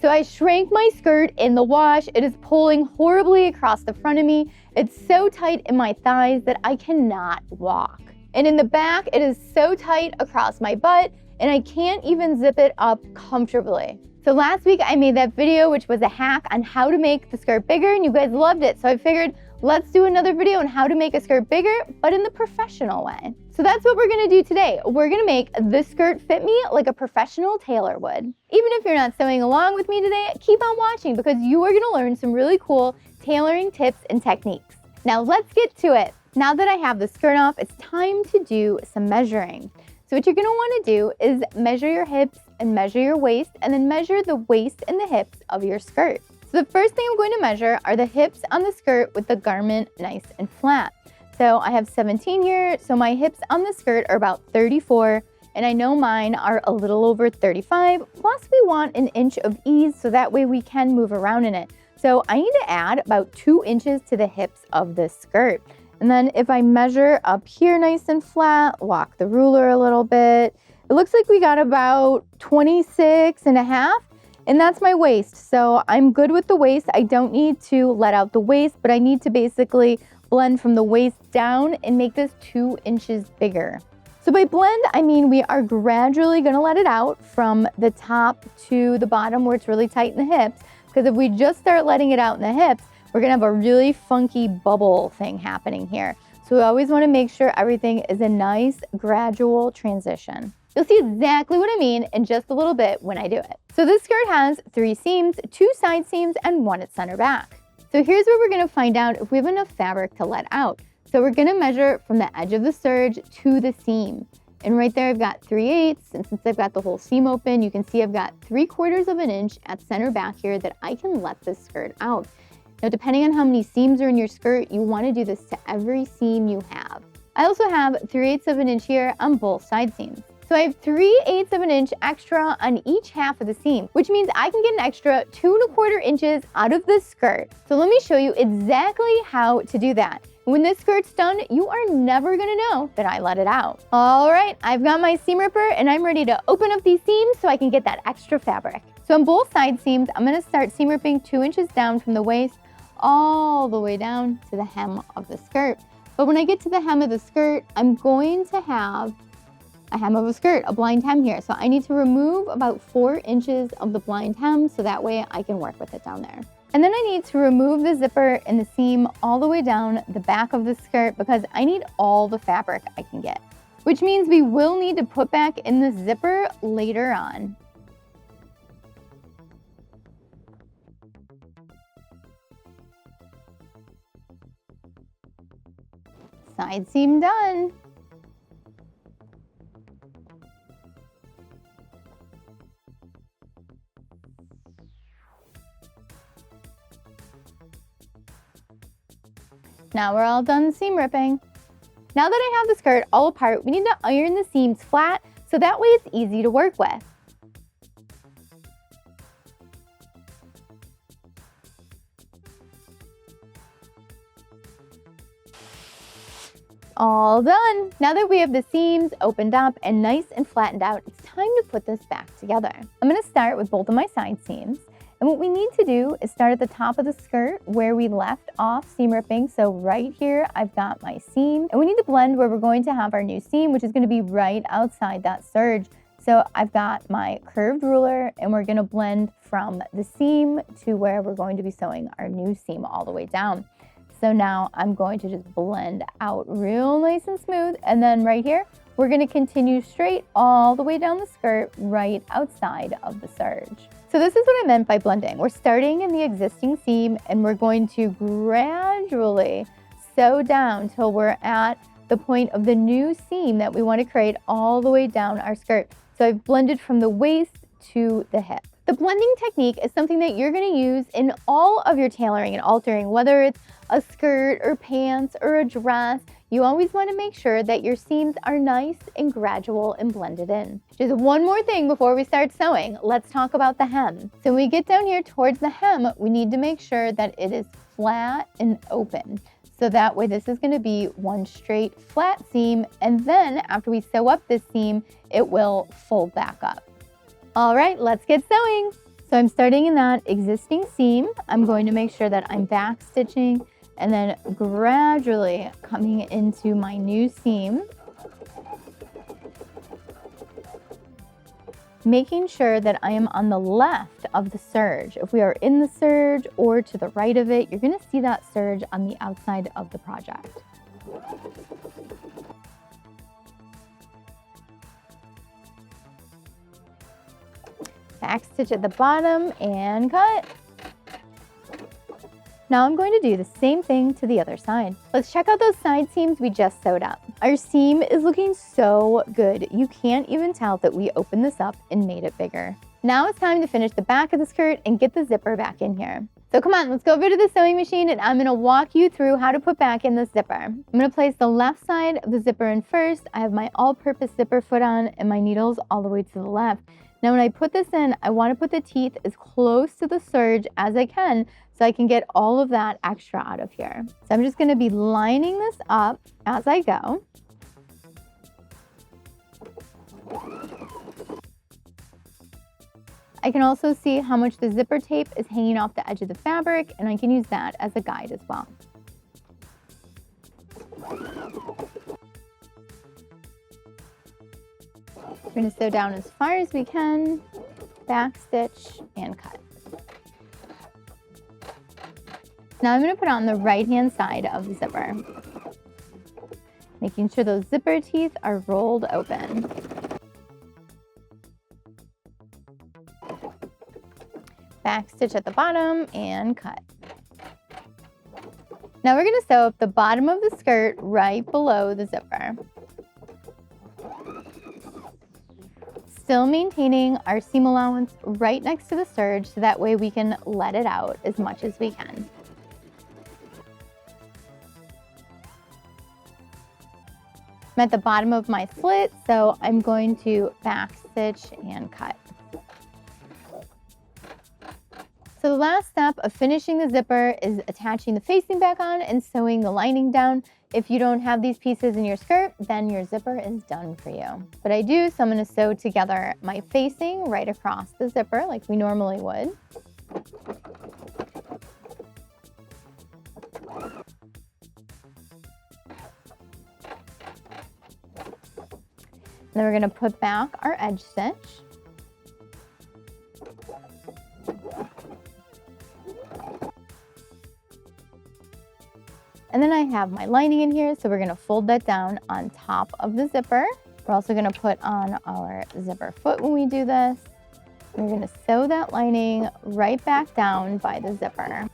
So I shrank my skirt in the wash. It is pulling horribly across the front of me. It's so tight in my thighs that I cannot walk. And in the back, it is so tight across my butt, and I can't even zip it up comfortably. So last week I made that video, which was a hack on how to make the skirt bigger, and you guys loved it. So I figured, let's do another video on how to make a skirt bigger, but in the professional way. So that's what we're gonna do today. We're gonna make this skirt fit me like a professional tailor would. Even if you're not sewing along with me today, keep on watching because you are gonna learn some really cool tailoring tips and techniques. Now let's get to it. Now that I have the skirt off, it's time to do some measuring. So what you're gonna wanna do is measure your hips and measure your waist, and then measure the waist and the hips of your skirt. So the first thing I'm going to measure are the hips on the skirt with the garment nice and flat. So I have 17 here, so my hips on the skirt are about 34, and I know mine are a little over 35, plus we want an inch of ease so that way we can move around in it. So I need to add about 2 inches to the hips of this skirt. And then if I measure up here nice and flat, walk the ruler a little bit, it looks like we got about 26 and a half, and that's my waist. So I'm good with the waist. I don't need to let out the waist, but I need to basically blend from the waist down and make this 2 inches bigger. So by blend, I mean we are gradually gonna let it out from the top to the bottom where it's really tight in the hips, because if we just start letting it out in the hips, we're gonna have a really funky bubble thing happening here. So we always wanna make sure everything is a nice gradual transition. You'll see exactly what I mean in just a little bit when I do it. So this skirt has 3 seams, 2 side seams, and 1 at center back. So here's where we're gonna find out if we have enough fabric to let out. So we're gonna measure from the edge of the serge to the seam. And right there I've got 3/8, and since I've got the whole seam open, you can see I've got 3/4 of an inch at center back here that I can let this skirt out. Now depending on how many seams are in your skirt, you wanna do this to every seam you have. I also have 3/8 of an inch here on both side seams. So I have 3/8 of an inch extra on each half of the seam, which means I can get an extra 2¼ inches out of this skirt. So let me show you exactly how to do that. When this skirt's done, you are never gonna know that I let it out. All right, I've got my seam ripper and I'm ready to open up these seams so I can get that extra fabric. So on both side seams, I'm gonna start seam ripping 2 inches down from the waist all the way down to the hem of the skirt. But when I get to the hem of the skirt, I'm going to have a hem of a skirt, a blind hem here. So I need to remove about 4 inches of the blind hem so that way I can work with it down there. And then I need to remove the zipper and the seam all the way down the back of the skirt because I need all the fabric I can get, which means we will need to put back in the zipper later on. Side seam done. Now we're all done seam ripping. Now that I have the skirt all apart, we need to iron the seams flat so that way it's easy to work with. All done. Now that we have the seams opened up and nice and flattened out, it's time to put this back together. I'm gonna start with both of my side seams. And what we need to do is start at the top of the skirt where we left off seam ripping. So right here, I've got my seam. And we need to blend where we're going to have our new seam, which is gonna be right outside that serge. So I've got my curved ruler and we're gonna blend from the seam to where we're going to be sewing our new seam all the way down. So now I'm going to just blend out real nice and smooth. And then right here, we're gonna continue straight all the way down the skirt right outside of the serge. So this is what I meant by blending. We're starting in the existing seam and we're going to gradually sew down till we're at the point of the new seam that we want to create all the way down our skirt. So I've blended from the waist to the hip. The blending technique is something that you're going to use in all of your tailoring and altering, whether it's a skirt or pants or a dress. You always want to make sure that your seams are nice and gradual and blended in. Just one more thing before we start sewing. Let's talk about the hem. So when we get down here towards the hem, we need to make sure that it is flat and open. So that way this is going to be one straight flat seam, and then after we sew up this seam, it will fold back up. All right, let's get sewing. So I'm starting in that existing seam. I'm going to make sure that I'm back stitching and then gradually coming into my new seam. Making sure that I am on the left of the serge. If we are in the serge or to the right of it, you're gonna see that serge on the outside of the project. Back stitch at the bottom and cut. Now I'm going to do the same thing to the other side. Let's check out those side seams we just sewed up. Our seam is looking so good. You can't even tell that we opened this up and made it bigger. Now it's time to finish the back of the skirt and get the zipper back in here. So come on, let's go over to the sewing machine and I'm gonna walk you through how to put back in the zipper. I'm gonna place the left side of the zipper in first. I have my all-purpose zipper foot on and my needles all the way to the left. Now when I put this in, I want to put the teeth as close to the serge as I can so I can get all of that extra out of here. So I'm just going to be lining this up as I go. I can also see how much the zipper tape is hanging off the edge of the fabric, and I can use that as a guide as well. We're going to sew down as far as we can, back stitch, and cut. Now I'm going to put on the right-hand side of the zipper, making sure those zipper teeth are rolled open. Back stitch at the bottom and cut. Now we're going to sew up the bottom of the skirt right below the zipper. Still maintaining our seam allowance right next to the serge so that way we can let it out as much as we can. I'm at the bottom of my slit, so I'm going to back stitch and cut. So the last step of finishing the zipper is attaching the facing back on and sewing the lining down. If you don't have these pieces in your skirt, then your zipper is done for you. But I do, so I'm going to sew together my facing right across the zipper like we normally would. Then we're going to put back our edge stitch. And then I have my lining in here, so we're going to fold that down on top of the zipper. We're also going to put on our zipper foot when we do this. We're going to sew that lining right back down by the zipper.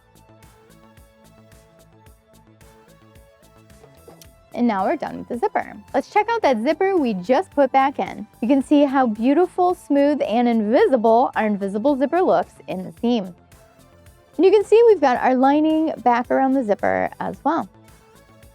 And now we're done with the zipper. Let's check out that zipper we just put back in. You can see how beautiful, smooth, and invisible our invisible zipper looks in the seam. And you can see we've got our lining back around the zipper as well.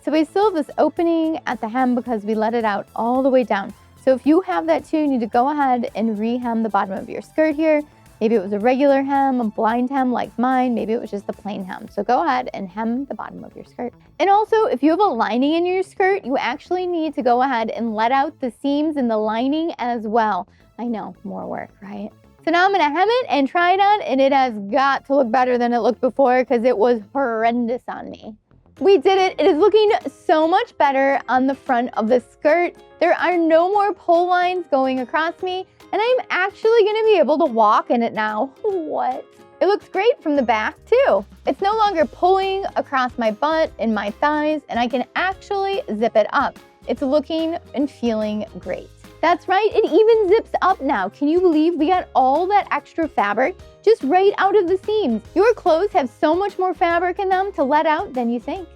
So we still have this opening at the hem because we let it out all the way down. So if you have that too, you need to go ahead and re-hem the bottom of your skirt here. Maybe it was a regular hem, a blind hem like mine. Maybe it was just a plain hem. So go ahead and hem the bottom of your skirt. And also, if you have a lining in your skirt, you actually need to go ahead and let out the seams in the lining as well. I know, more work, right? So now I'm going to hem it and try it on, and it has got to look better than it looked before because it was horrendous on me. We did it. It is looking so much better on the front of the skirt. There are no more pull lines going across me, and I'm actually going to be able to walk in it now. What? It looks great from the back too. It's no longer pulling across my butt and my thighs, and I can actually zip it up. It's looking and feeling great. That's right, it even zips up now. Can you believe we got all that extra fabric just right out of the seams? Your clothes have so much more fabric in them to let out than you think.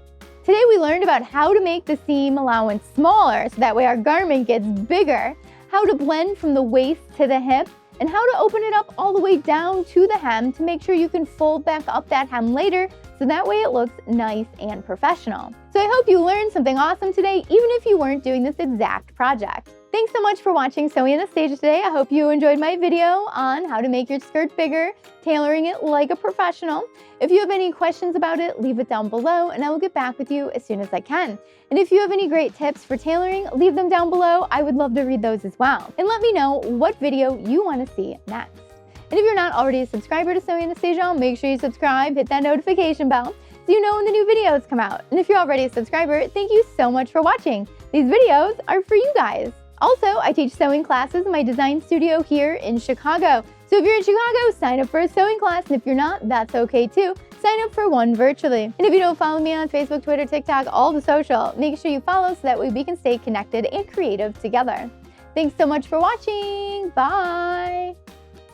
Today we learned about how to make the seam allowance smaller so that way our garment gets bigger, how to blend from the waist to the hip, and how to open it up all the way down to the hem to make sure you can fold back up that hem later so that way it looks nice and professional. So I hope you learned something awesome today, even if you weren't doing this exact project. Thanks so much for watching Sewing Anastasia today. I hope you enjoyed my video on how to make your skirt bigger, tailoring it like a professional. If you have any questions about it, leave it down below and I will get back with you as soon as I can. And if you have any great tips for tailoring, leave them down below. I would love to read those as well. And let me know what video you want to see next. And if you're not already a subscriber to Sewing Anastasia, make sure you subscribe, hit that notification bell so you know when the new videos come out. And if you're already a subscriber, thank you so much for watching. These videos are for you guys. Also, I teach sewing classes in my design studio here in Chicago. So if you're in Chicago, sign up for a sewing class, and if you're not, that's okay too. Sign up for one virtually. And if you don't follow me on Facebook, Twitter, TikTok, all the social, make sure you follow so that way we can stay connected and creative together. Thanks so much for watching. Bye.